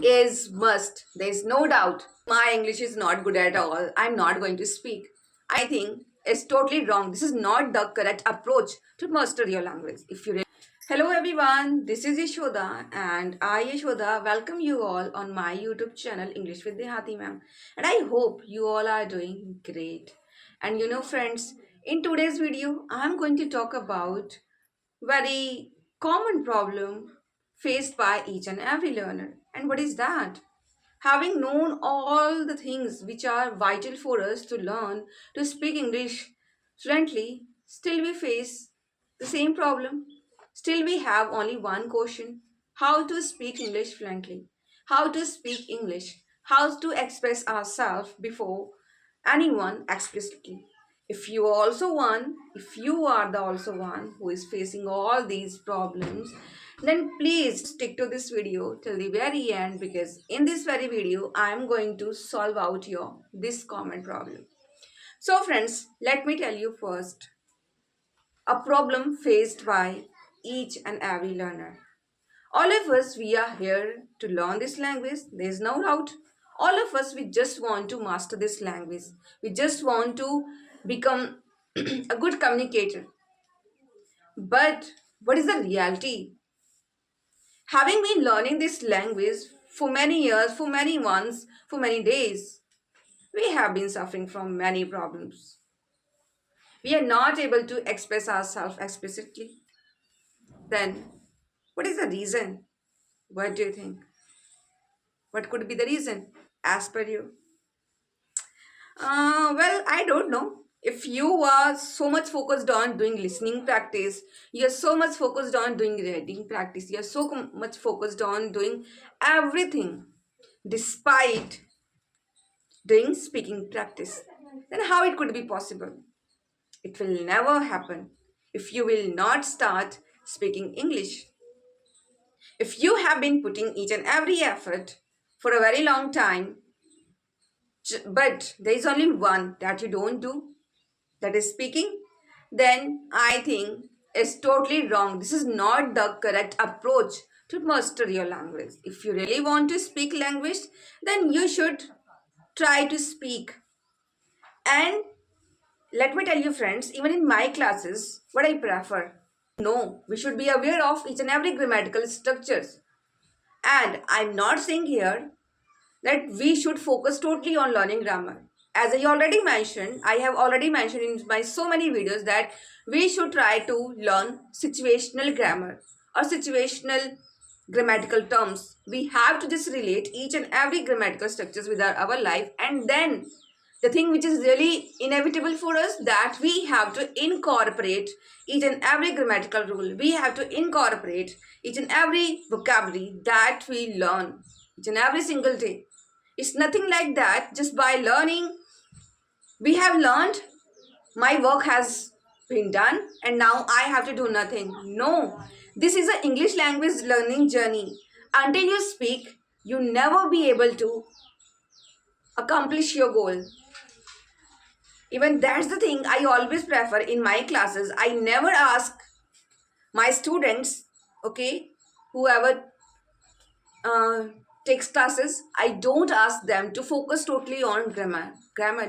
is must. There is no doubt. My English is not good at all. I'm not going to speak. I think it's totally wrong. This is not the correct approach to master your language. If you Hello everyone, this is Yashoda and I Yashoda welcome you all on my YouTube channel English with Dehati ma'am, and I hope you all are doing great. And friends, in today's video I'm going to talk about very common problem faced by each and every learner. And what is that? Having known all the things which are vital for us to learn to speak English fluently, still we face the same problem. Still we have only one question: how to speak English fluently, how to speak English, how to express ourselves before anyone explicitly. If you are the also one who is facing all these problems, then please stick to this video till the very end, because in this very video I am going to solve out your this common problem. So friends, let me tell you first a problem faced by each and every learner. All of us, we are here to learn this language. There is no doubt. All of us, we just want to master this language. We just want to become a good communicator. But what is the reality? Having been learning this language for many years, for many months, for many days, we have been suffering from many problems. We are not able to express ourselves explicitly. Then, what is the reason? What do you think? What could be the reason as per you? Well, I don't know. If you are so much focused on doing listening practice, you're so much focused on doing reading practice, you're so much focused on doing everything despite doing speaking practice, then how it could be possible? It will never happen if you will not start speaking English. If you have been putting each and every effort for a very long time, but there is only one that you don't do, that is speaking, then I think it's totally wrong. This is not the correct approach to master your language. If you really want to speak language, then you should try to speak. And let me tell you friends, even in my classes, what I prefer. No, we should be aware of each and every grammatical structures. And I'm not saying here that we should focus totally on learning grammar. As I have already mentioned in my so many videos that we should try to learn situational grammar or situational grammatical terms. We have to just relate each and every grammatical structures with our life, and then the thing which is really inevitable for us, that we have to incorporate each and every grammatical rule. We have to incorporate each and every vocabulary that we learn each and every single day. It's nothing like that. Just by learning, we have learned, my work has been done, and now I have to do nothing. No, this is an English language learning journey. Until you speak, you never be able to accomplish your goal. Even that's the thing I always prefer in my classes. I never ask my students, okay, whoever uh, takes classes, I don't ask them to focus totally on grammar.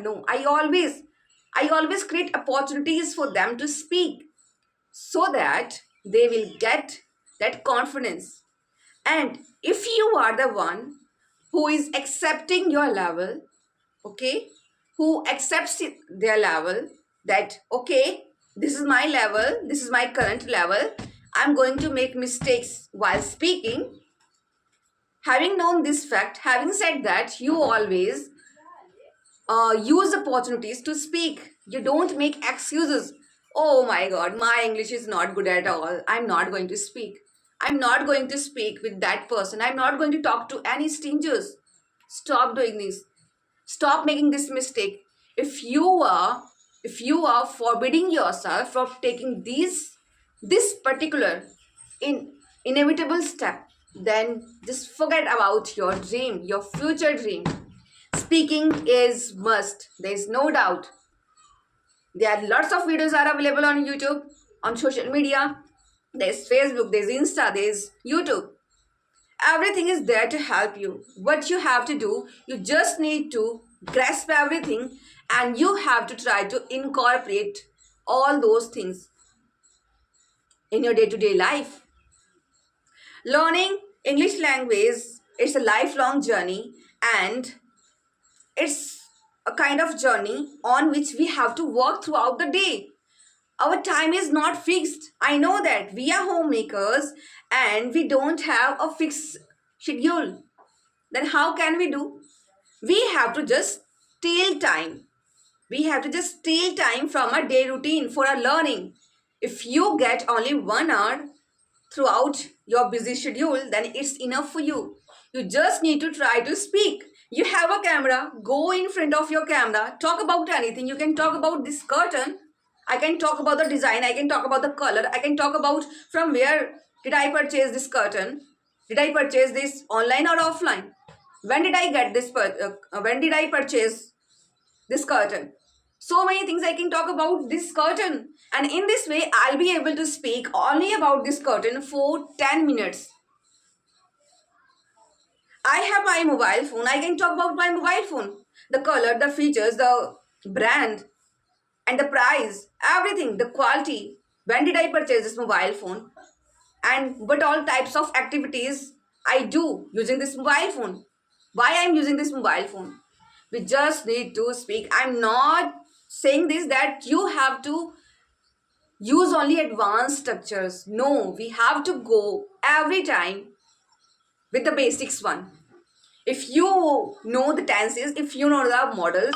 No, I always create opportunities for them to speak, so that they will get that confidence. And if you are the one who is accepting your level, okay, who accepts their level, that okay, this is my level, this is my current level, I'm going to make mistakes while speaking. Having known this fact, having said that, you always use opportunities to speak. You don't make excuses. Oh my god, my English is not good at all, I'm not going to speak. I'm not going to speak with that person. I'm not going to talk to any strangers. Stop doing this. Stop making this mistake. If you are forbidding yourself from taking this particular inevitable step, then just forget about your dream, your future dream. Speaking is must. There is no doubt. There are lots of videos are available on YouTube, on social media. There's Facebook, there's Insta, there's YouTube. Everything is there to help you. What you have to do, you just need to grasp everything, and you have to try to incorporate all those things in your day-to-day life. Learning English language is a lifelong journey, and it's a kind of journey on which we have to work throughout the day. Our time is not fixed. I know that we are homemakers and we don't have a fixed schedule. Then how can we do? We have to just steal time. We have to just steal time from our day routine for our learning. If you get only 1 hour throughout your busy schedule, then it's enough for you. You just need to try to speak. You have a camera, go in front of your camera, talk about anything. You can talk about this curtain. I can talk about the design, I can talk about the color, I can talk about from where did I purchase this curtain. Did I purchase this online or offline? When did I get this? When did I purchase this curtain? So many things I can talk about this curtain, and in this way I'll be able to speak only about this curtain for 10 minutes. I have my mobile phone, I can talk about my mobile phone, the color, the features, the brand, and the price, everything, the quality. When did I purchase this mobile phone? And what all types of activities I do using this mobile phone? Why I'm using this mobile phone? We just need to speak. I'm not saying this that you have to use only advanced structures. No, we have to go every time with the basics one. If you know the tenses, if you know the models,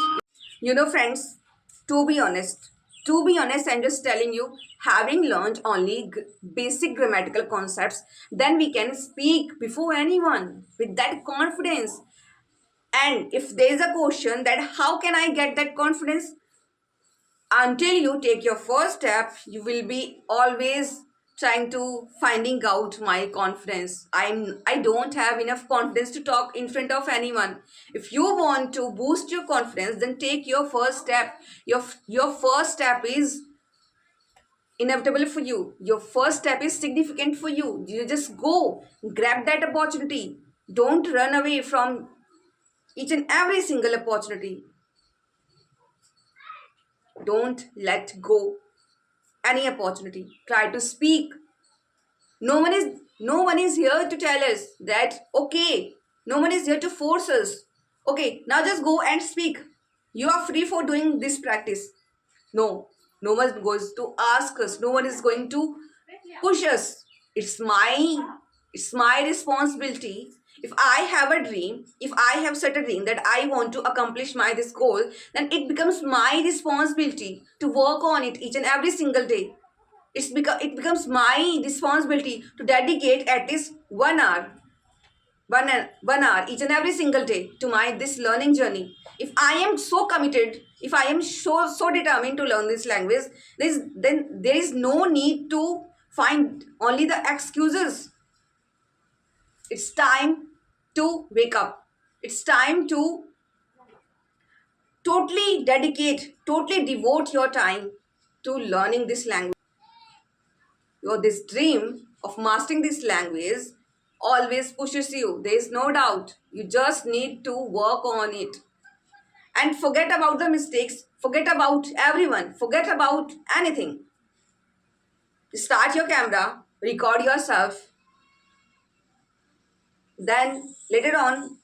friends, to be honest, I'm just telling you, having learned only basic grammatical concepts, then we can speak before anyone with that confidence. And if there is a question that how can I get that confidence, until you take your first step, you will be always trying to finding out my confidence. I don't have enough confidence to talk in front of anyone. If you want to boost your confidence, then take your first step. Your first step is inevitable for you. Your first step is significant for you. You just go grab that opportunity. Don't run away from each and every single opportunity. Don't let go any opportunity. Try to speak. No one is here to tell us that okay. No one is here to force us. Okay, now just go and speak. You are free for doing this practice. No, no one goes to ask us. No one is going to push us. It's my responsibility. If I have a dream, if I have set a dream that I want to accomplish my this goal, then it becomes my responsibility to work on it each and every single day. It becomes my responsibility to dedicate at least 1 hour, 1 hour each and every single day to my this learning journey. If I am so committed, if I am so determined to learn this language, then there is no need to find only the excuses. It's time to wake up. It's time to totally devote your time to learning this language. This dream of mastering this language always pushes you. There is no doubt. You just need to work on it. And forget about the mistakes. Forget about everyone. Forget about anything. Start your camera. Record yourself. Then later on,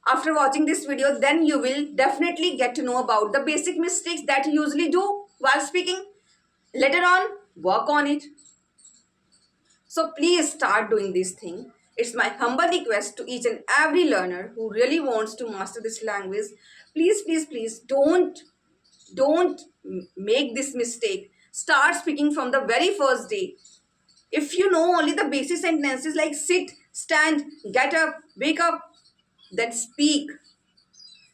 after watching this video, then you will definitely get to know about the basic mistakes that you usually do while speaking. Later on, work on it. So please start doing this thing. It's my humble request to each and every learner who really wants to master this language. Please don't make this mistake. Start speaking from the very first day. If you know only the basic sentences like sit, stand, get up, wake up, then speak.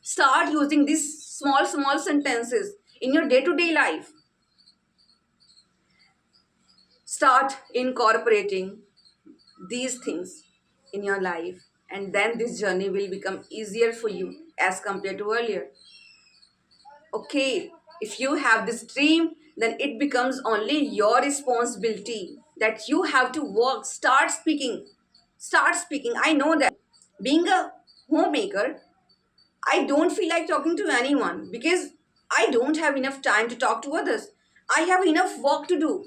Start using these small sentences in your day-to-day life. Start incorporating these things in your life, and then this journey will become easier for you as compared to earlier. Okay, if you have this dream, then it becomes only your responsibility that you have to work. Start speaking. start speaking. I know that being a homemaker, I don't feel like talking to anyone because I don't have enough time to talk to others. I have enough work to do.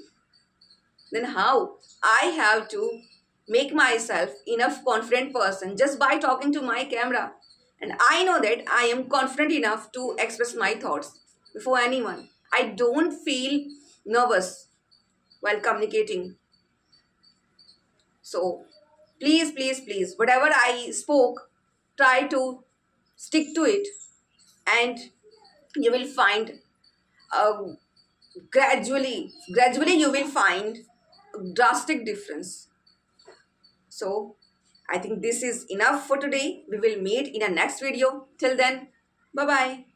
Then how? I have to make myself enough confident person just by talking to my camera. And I know that I am confident enough to express my thoughts before anyone. I don't feel nervous while communicating. So please, please, please, whatever I spoke, try to stick to it, and you will find uh, gradually you will find a drastic difference. So I think this is enough for today. We will meet in a next video. Till then, bye bye.